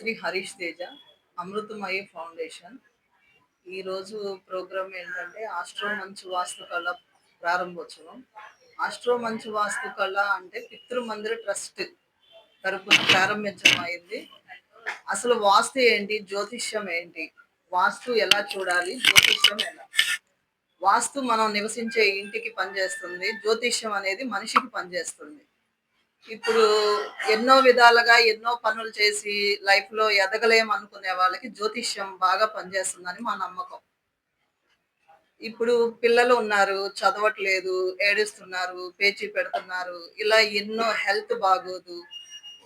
Shri Harish Teja, అమృతమయి foundation. ఈరోజు programme ఏంటంటే astro మంచు వాస్తుకళ ప్రారంభోత్సవం. ఆస్ట్రో మంచు వాస్తుకళ అంటే పితృమందిర ట్రస్ట్ తరపున ప్రారంభించడం అయింది. అసలు వాస్తు ఏంటి, జ్యోతిష్యం ఏంటి, వాస్తు ఎలా చూడాలి, జ్యోతిష్యం ఎలా? వాస్తు మనం నివసించే ఇంటికి పనిచేస్తుంది, జ్యోతిష్యం అనేది మనిషికి పనిచేస్తుంది. ఇప్పుడు ఎన్నో విధాలుగా ఎన్నో పనులు చేసి లైఫ్ లో ఎదగలేం అనుకునే వాళ్ళకి జ్యోతిష్యం బాగా పనిచేస్తుందని మా నమ్మకం. ఇప్పుడు పిల్లలు ఉన్నారు, చదవట్లేదు, ఏడుస్తున్నారు, పేచీ పెడుతున్నారు, ఇలా ఎన్నో హెల్త్ బాగోదు,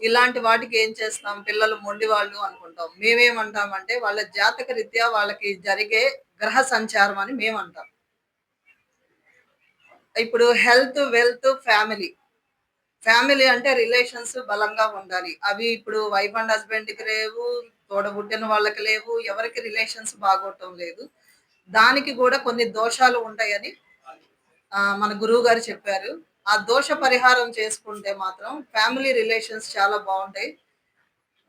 ఇలాంటి వాటికి ఏం చేస్తాం? పిల్లలు మొండి వాళ్ళు అనుకుంటాం. మేమేమంటామంటే వాళ్ళ జాతక రీత్యా వాళ్ళకి జరిగే గ్రహ సంచారం అని మేమంటాం. ఇప్పుడు హెల్త్, వెల్త్, ఫ్యామిలీ. ఫ్యామిలీ అంటే రిలేషన్స్ బలంగా ఉండాలి. అవి ఇప్పుడు వైఫ్ అండ్ హస్బెండ్ కి లేవు, తోడబుట్టిన వాళ్ళకి లేవు, ఎవరికి రిలేషన్స్ బాగోటం లేదు. దానికి కూడా కొన్ని దోషాలు ఉంటాయని మన గురువు గారు చెప్పారు. ఆ దోష పరిహారం చేసుకుంటే మాత్రం ఫ్యామిలీ రిలేషన్స్ చాలా బాగుంటాయి.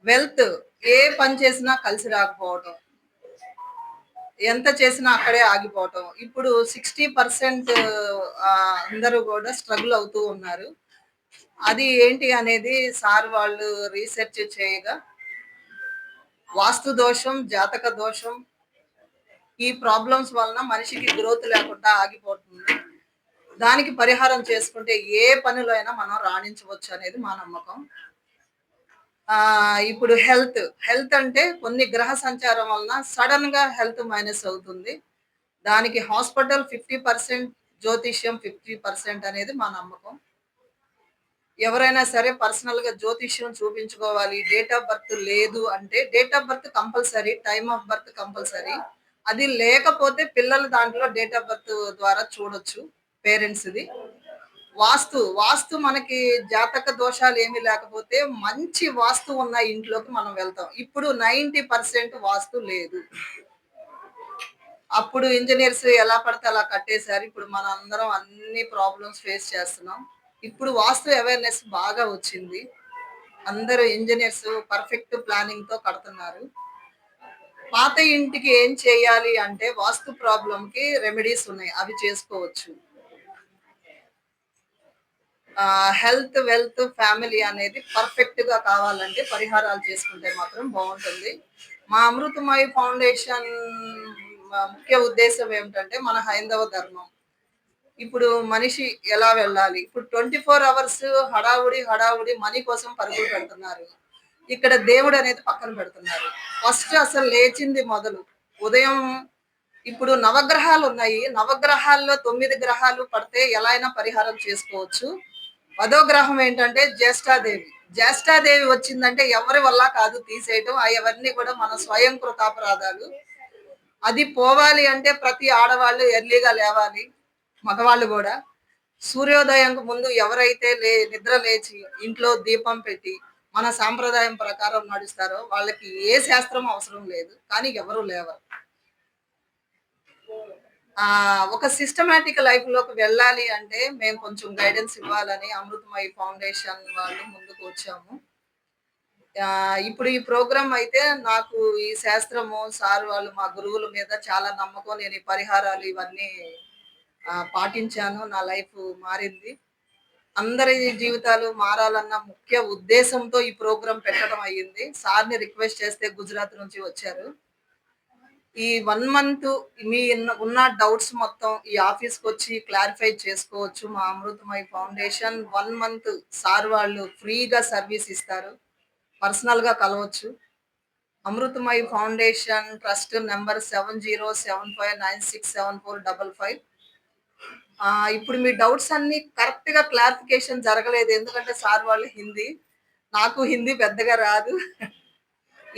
వెల్త్, ఏ పని చేసినా కలిసి రాకపోవటం, ఎంత చేసినా అక్కడే ఆగిపోవటం. ఇప్పుడు 60% అందరూ కూడా స్ట్రగుల్ అవుతూ ఉన్నారు. అది ఏంటి అనేది సార్ వాళ్ళు రీసెర్చ్ చేయగా వాస్తు దోషం, జాతక దోషం, ఈ ప్రాబ్లమ్స్ వలన మనిషికి గ్రోత్ లేకుండా ఆగిపోతుంది. దానికి పరిహారం చేసుకుంటే ఏ పనిలో అయినా మనం రాణించవచ్చు అనేది మా నమ్మకం. ఇప్పుడు హెల్త్ అంటే కొన్ని గ్రహ సంచారం వలన సడన్ గా హెల్త్ మైనస్ అవుతుంది. దానికి హాస్పిటల్ 50%, జ్యోతిష్యం 50% అనేది మా నమ్మకం. ఎవరైనా సరే పర్సనల్ గా జ్యోతిష్యం చూపించుకోవాలి. డేట్ ఆఫ్ బర్త్ లేదు అంటే date of birth compulsory, time of birth compulsory. అది లేకపోతే పిల్లలు దాంట్లో డేట్ ఆఫ్ బర్త్ ద్వారా చూడొచ్చు, పేరెంట్స్ది. వాస్తు మనకి జాతక దోషాలు ఏమి లేకపోతే మంచి వాస్తు ఉన్న ఇంట్లోకి మనం వెళ్తాం. ఇప్పుడు 90% వాస్తు లేదు. అప్పుడు ఇంజనీర్స్ ఎలా పడితే అలా కట్టేశారు. ఇప్పుడు మన అందరం అన్ని ప్రాబ్లమ్స్ ఫేస్ చేస్తున్నాం. ఇప్పుడు వాస్తు అవేర్నెస్ బాగా వచ్చింది. అందరూ ఇంజనీర్స్ పర్ఫెక్ట్ ప్లానింగ్ తో కడుతున్నారు. పాత ఇంటికి ఏం చేయాలి అంటే వాస్తు ప్రాబ్లం కి రెమెడీస్ ఉన్నాయి, అవి చేసుకోవచ్చు. హెల్త్, వెల్త్, ఫ్యామిలీ అనేది పర్ఫెక్ట్ గా కావాలంటే పరిహారాలు చేసుకుంటే మాత్రం బాగుంటుంది. మా అమృతమయి ఫౌండేషన్ ముఖ్య ఉద్దేశం ఏమిటంటే మన హైందవ ధర్మం. ఇప్పుడు మనిషి ఎలా వెళ్ళాలి? ఇప్పుడు 24 అవర్స్ హడావుడి మనీ కోసం పరుగులు పెడుతున్నారు. ఇక్కడ దేవుడు అనేది పక్కన పెడుతున్నారు. ఫస్ట్ అసలు లేచింది మొదలు ఉదయం. ఇప్పుడు నవగ్రహాలు ఉన్నాయి. నవగ్రహాల్లో 9 గ్రహాలు పడితే ఎలా అయినా పరిహారం చేసుకోవచ్చు. 10వ గ్రహం ఏంటంటే జ్యేష్ఠాదేవి. జ్యేష్ఠాదేవి వచ్చిందంటే ఎవరి వల్ల కాదు తీసేయటం. అవన్నీ కూడా మన స్వయం కృతాపరాధాలు. అది పోవాలి అంటే ప్రతి ఆడవాళ్ళు ఎర్లీగా లేవాలి, మగవాళ్ళు కూడా. సూర్యోదయంకు ముందు ఎవరైతే నిద్ర లేచి ఇంట్లో దీపం పెట్టి మన సాంప్రదాయం ప్రకారం నడుస్తారో వాళ్ళకి ఏ శాస్త్రం అవసరం లేదు, కానీ ఎవరు లేవరు. ఒక సిస్టమేటిక్ లైఫ్ లోకి వెళ్ళాలి అంటే మేము కొంచెం గైడెన్స్ ఇవ్వాలని అమృతమయి ఫౌండేషన్ వాళ్ళు ముందుకు వచ్చాము. ఇప్పుడు ఈ ప్రోగ్రామ్ అయితే నాకు ఈ శాస్త్రము సార్ వాళ్ళు మా గురువుల మీద చాలా నమ్మకం. నేను ఈ పరిహారాలు ఇవన్నీ పాటించాను. నా లైఫ్ మారింది. అందరి జీవితాలు మారాలన్న ముఖ్య ఉద్దేశంతో ఈ ప్రోగ్రాం పెట్టడం అయ్యింది. సార్ని రిక్వెస్ట్ చేస్తే గుజరాత్ నుంచి వచ్చారు. ఈ 1 మంత్ మీ ఉన్న డౌట్స్ మొత్తం ఈ ఆఫీస్కి వచ్చి క్లారిఫై చేసుకోవచ్చు. మా అమృతమయి ఫౌండేషన్ 1 మంత్ సార్ వాళ్ళు ఫ్రీగా సర్వీస్ ఇస్తారు. పర్సనల్ గా కలవచ్చు. అమృతమయి ఫౌండేషన్ ట్రస్ట్ నెంబర్ 7075967455. ఇప్పుడు మీ డౌట్స్ అన్ని కరెక్ట్ గా క్లారిఫికేషన్ జరగలేదు, ఎందుకంటే సార్ వాళ్ళు హిందీ, నాకు హిందీ పెద్దగా రాదు.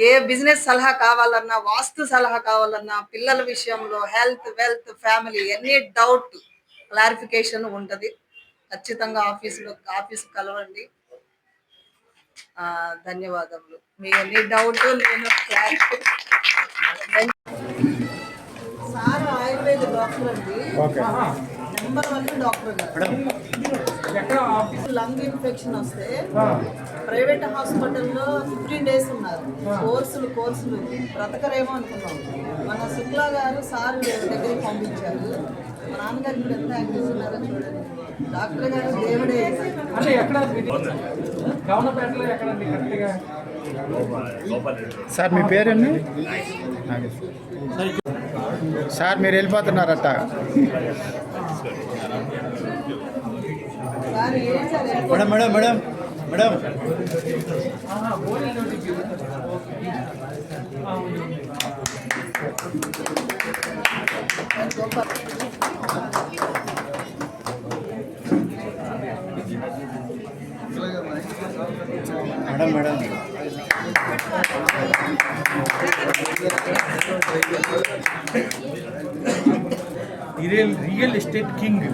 ఏ బిజినెస్ సలహా కావాలన్నా, వాస్తు సలహా కావాలన్నా, పిల్లల విషయంలో health, wealth, family any doubt clarification ఉంటది. ఖచ్చితంగా ఆఫీస్ కలవండి. ధన్యవాదములు. మీ ఎనీ డౌట్ నేను క్లారిఫై. సార్ ఆయుర్వేద డాక్టర్ అండి. నెంబర్ 1 డాక్టర్ గారు. లంగ్ ఇన్ఫెక్షన్ వస్తే ప్రైవేట్ హాస్పిటల్లో 15 days ఉన్నారు. కోర్సులు బ్రతకరేమో అనుకున్నాం. మన శుక్లా గారు సార్ దగ్గరికి పంపించారు. మా నాన్నగారు ఇప్పుడు ఎంత యాక్టివ్ ఉన్నారో చూడండి. డాక్టర్ గారు దేవుడే. అంటే ఎక్కడ గౌనపేటలో ఎక్కడండి కరెక్ట్గా? సార్ మీ పేరండి? సార్ మీరు వెళ్ళిపోతున్నారట. Madam madam madam madam madam madam real estate king.